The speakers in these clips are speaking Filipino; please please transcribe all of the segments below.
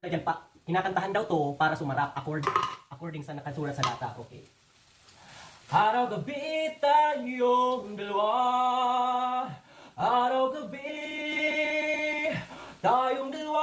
Lagyan pa, kinakantahan daw to para sumarap according sa nakasulat sa data. Okay. Araw-gabi tayong dalawa. Araw-gabi tayong dalawa.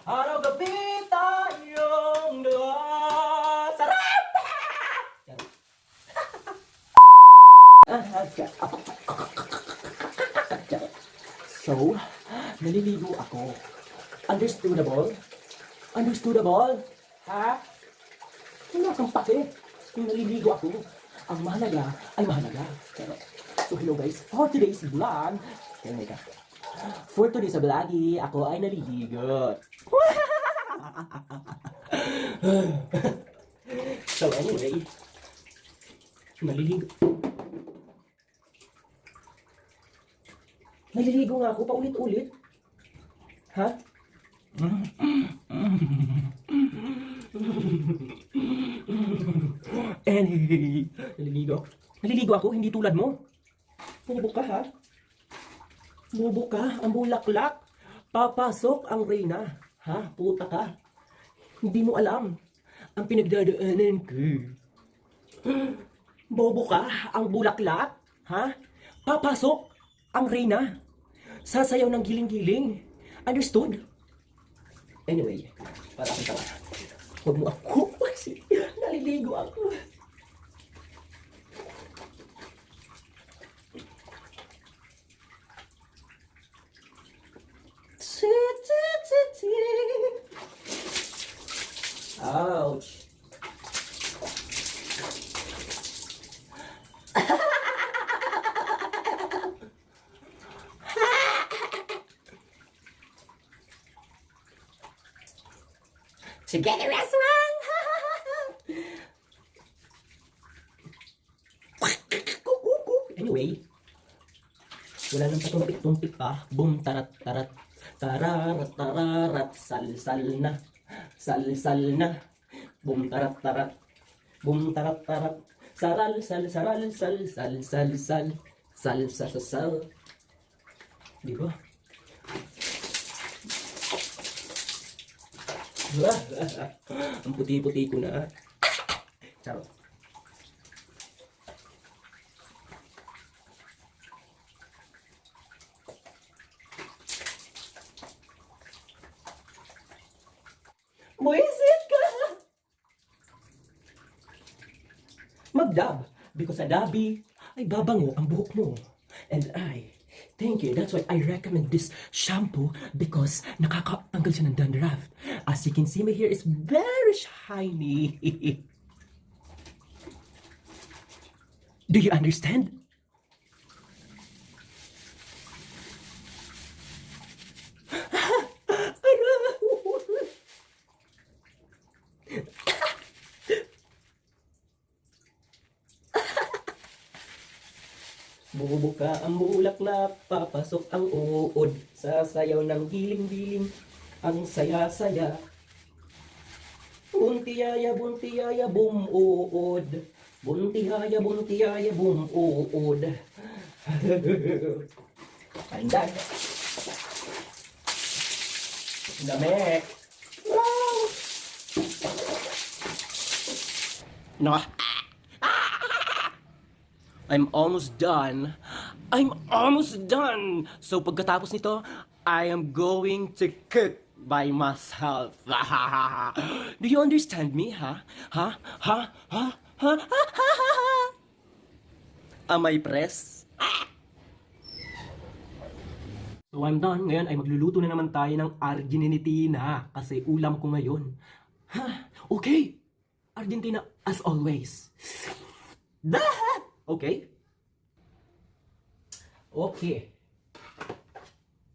Araw-gabi tayong dalawa. Sarap! So, naliligo ako. Understandable? Understandable? Ha? Wala kang pake. Kung naliligo ako, ang mahalaga ay mahalaga. So, hello guys. For today's vlog, for today's vlog, ako ay naliligo. So, anyway, naliligo. Naliligo nga ako paulit-ulit. Ha? Anyway, naliligo. Naliligo ako, hindi tulad mo. Bubok ka ha? Bubok ka, ang bulaklak. Papasok ang reyna. Ha? Puta ka. Hindi mo alam ang pinagdadaanan ko. Bobo ka, ang bulaklak. Ha? Papasok ang reyna. Sasayaw ng giling-giling. Understood? Anyway, para kita nga. Huwag mo ako kasi naliligo ako. Ouch. Together as one. Anyway, wala nang patumpik-tumpik pa. Boom, tarat, tarat. Tararat, tararat. Sal-sal na. Sal-sal na. Boom, tarat, tarat. Boom, tarat, tarat. Saral, sal, saral, sal, sal, sal, sal. Sal, sal, sal, sal. Di ba? Ang puti-puti ko na. Charot. Buisit ka! Magdab. Because sa dabi ay babango ang buhok mo. And thank you. That's why I recommend this shampoo because nakakatanggal siya ng dandruff. As you can see, my hair is very shiny. Do you understand? Bubuka ang bulaklak, papasok ang uod, sasayaw ng giling-giling, ang saya-saya. Buntiyaya, bum uod, buntiyaya, bum uod. Pandag. Dami. Wow! No. I'm almost done. I'm almost done. So pagkatapos nito, I am going to cook by myself. Do you understand me, ha? Ha? Ha? Ha? Ha? Ha? Am I press? So I'm done. Ngayon ay magluluto na naman tayo ng Argentina kasi ulam ko ngayon. Ha? Okay. Argentina as always. Okay? Okay.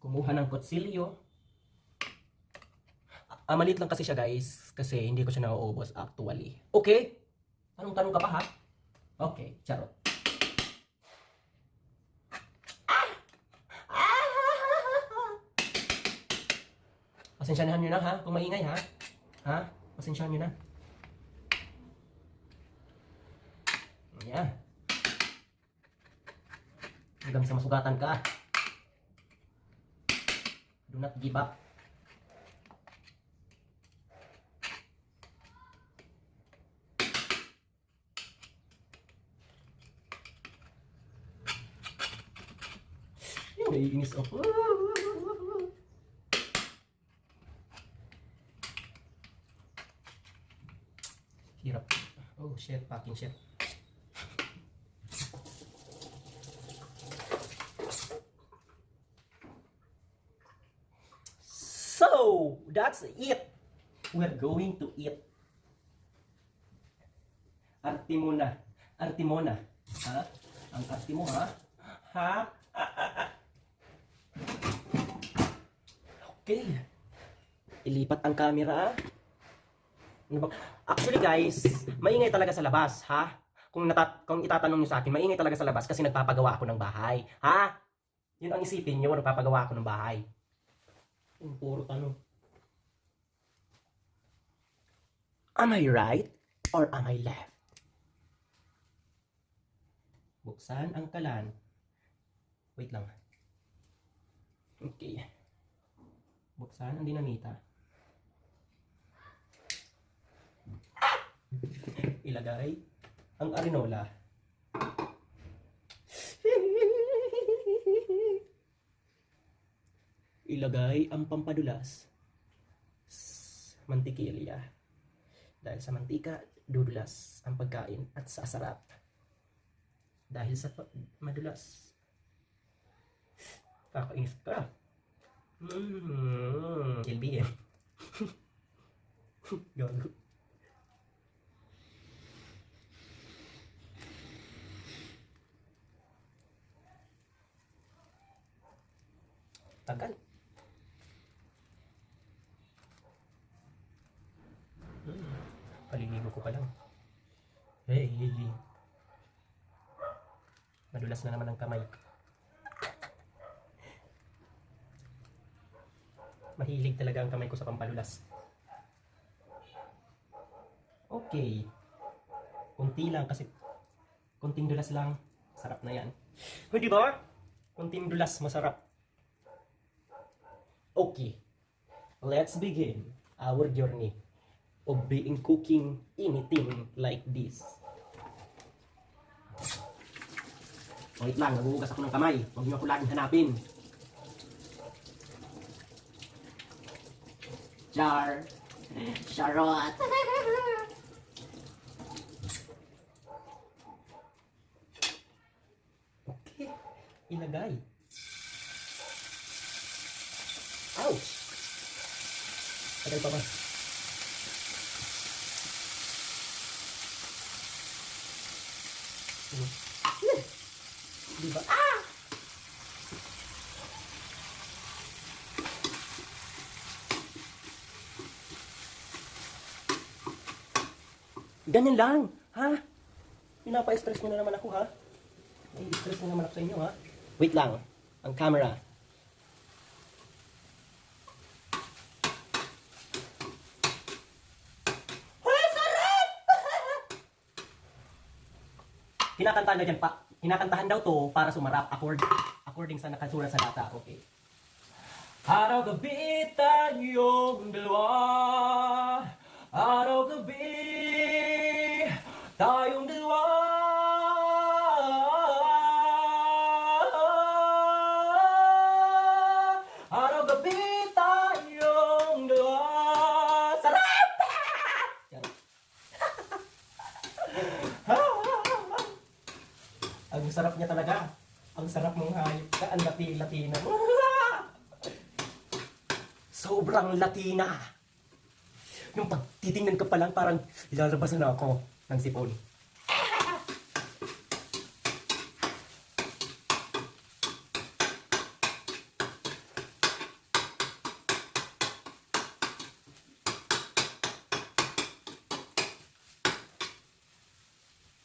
Kumuha ng kutsilyo. Maliit lang kasi siya guys. Kasi hindi ko siya nauubos actually. Okay? Tanong-tanong ka pa ha? Okay, charot. Pasensyahan nyo na ha? Kung maingay ha? Ha? Pasensyahan nyo na. Yan. hanggang sa masugatan ka. Do not give up. Yung naiinis ako. Hirap. Oh shit, fucking shit. So, that's it. We're going to eat. Arte mo na. Arte mo na. Ha? Ang arte mo, ha? Ha? Okay. Ilipat ang camera. Ano ba? Actually guys, maingay talaga sa labas, ha? Kung itatanong niyo sa akin, maingay talaga sa labas kasi nagpapagawa ako ng bahay. Ha? Yun ang isipin niyo, nagpapagawa ako ng bahay. Puro tanong. Am I right or am I left? Buksan ang kalan. Wait lang. Okay. Buksan ang dinamita. Ilagay ang arenola. Ilagay ang pampadulas. Mantikilya. Dahil sa mantika, dudulas ang pagkain at sa sarap. Dahil sa madulas. Kakainis ka. LBM. Gago. Tagal. Paliligo ko pa lang. Hey. Madulas na naman ang kamay. Mahilig talaga ang kamay ko sa pampadulas. Okay. Kunti lang kasi kunting dulas lang. Sarap na yan. Hindi ba? Kunting dulas, masarap. Okay. Let's begin our journey of being cooking anything like this. Wait lang, naguhugas ako ng kamay. Huwag niyo ako laging hanapin. Char. Charot. Okay. Ilagay. Ouch! Tagal pa ba? Diba? Ah! Ganyan lang, ha? Pinapa-stress mo na naman ako, ha? Ay, stress na naman ako sa inyo, ha? Wait lang, ang camera. Kinakantahan daw dyan pa. Kinakantahan daw to para sumarap according sa nakasulat sa data. Okay. Araw-gabi tayong dalawa. Araw-gabi tayong dalawa. Araw-gabi tayong dalawa. Sarap! Ang sarap niya talaga. Ang sarap mong hayop ka. Ang Latina. Sobrang Latina. Yung pagtitingnan ka pa lang, parang ilalabasan na ako ng sipon.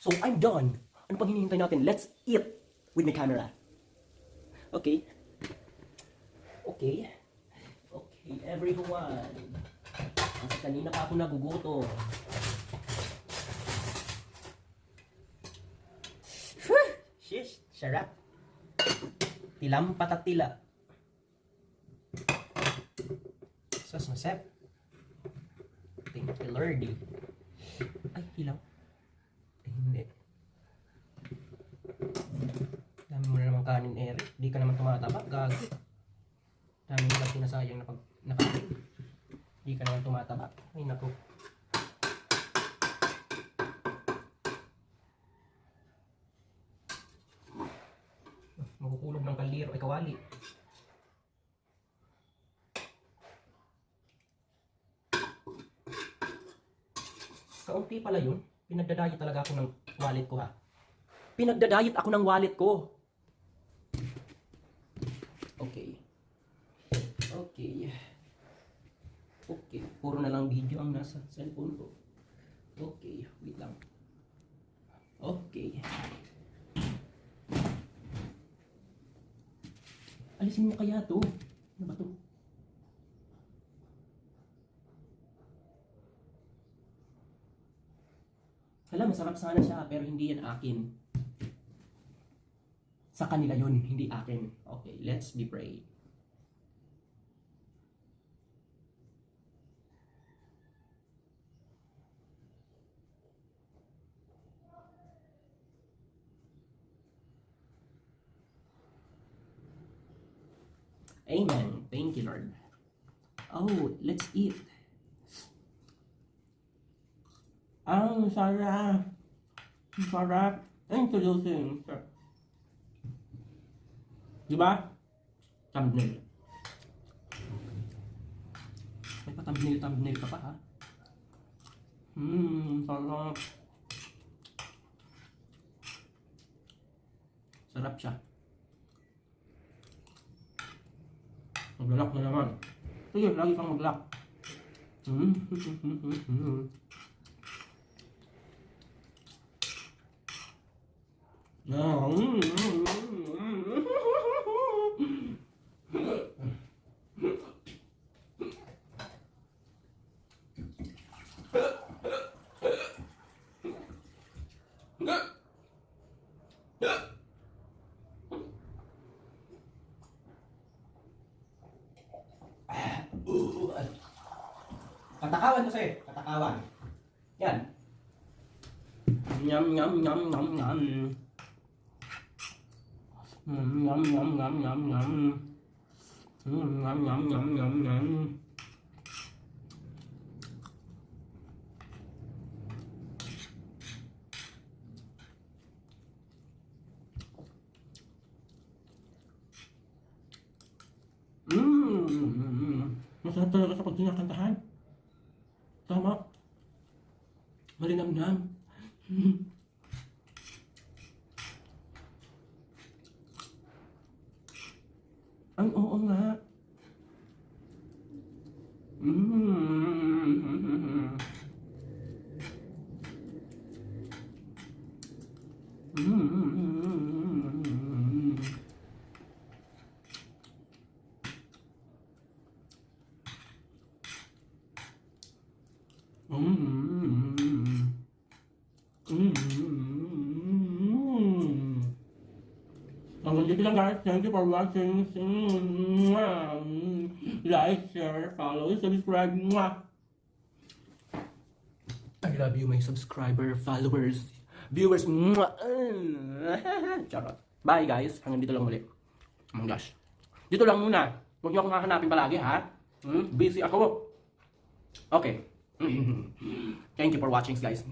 So, I'm done. Ano pang hinihintay natin? Let's eat with my camera. Okay. Okay. Okay, everyone. Kasi kanina pa ako nagugutom. Shish, sarap. Tilam patatila. Sus, masep. Thank you, Lordy. Ay, hilaw. Ay, hindi. Dami mo na naman kanin, Eric. Di ka naman tumataba. Gagi. Dami mo lang sinasayang na pag nakain. Di ka naman tumataba. Ay, naku. Makukulog ng kaldero ay kawali. Kaunti pala yun. Pinagdadayit talaga ako ng wallet ko, ha. Pinagdadayit ako ng wallet ko. Okay. Okay. Okay. Puro na lang video ang nasa cellphone ko. Okay. Wait lang. Okay. Alisin mo kaya to. Ano ba to? Alam, masarap sana siya, pero hindi yan akin. Sa kanila yun, hindi akin. Okay, let's be brave. Amen. Thank you, Lord. Oh, let's eat. Ang sarap. Ang sarap. Introducing. Diba? Thumbnail. May pa thumbnail ka pa, ha? Sarap. Sarap siya. Maglalak na naman. Sige, lagi kang maglak. Katakawan kasi, katakawan. Yan. Yum yum yum yum yum. Yum yum yum yum yum. Yum yum yum yum yum. Masarap talaga sa pag kinakantahan. Tama. Malinamnam. Ang oo nga. Hanggang dito lang guys. Thank you for watching. Like, share, follow, subscribe. I love you, my subscriber, followers, viewers. Charot. Bye guys. Hanggang dito lang muli. Oh my gosh. Dito lang muna. Huwag niyo akong hahanapin palagi, ha? Busy ako. Okay. Thank you for watching, guys.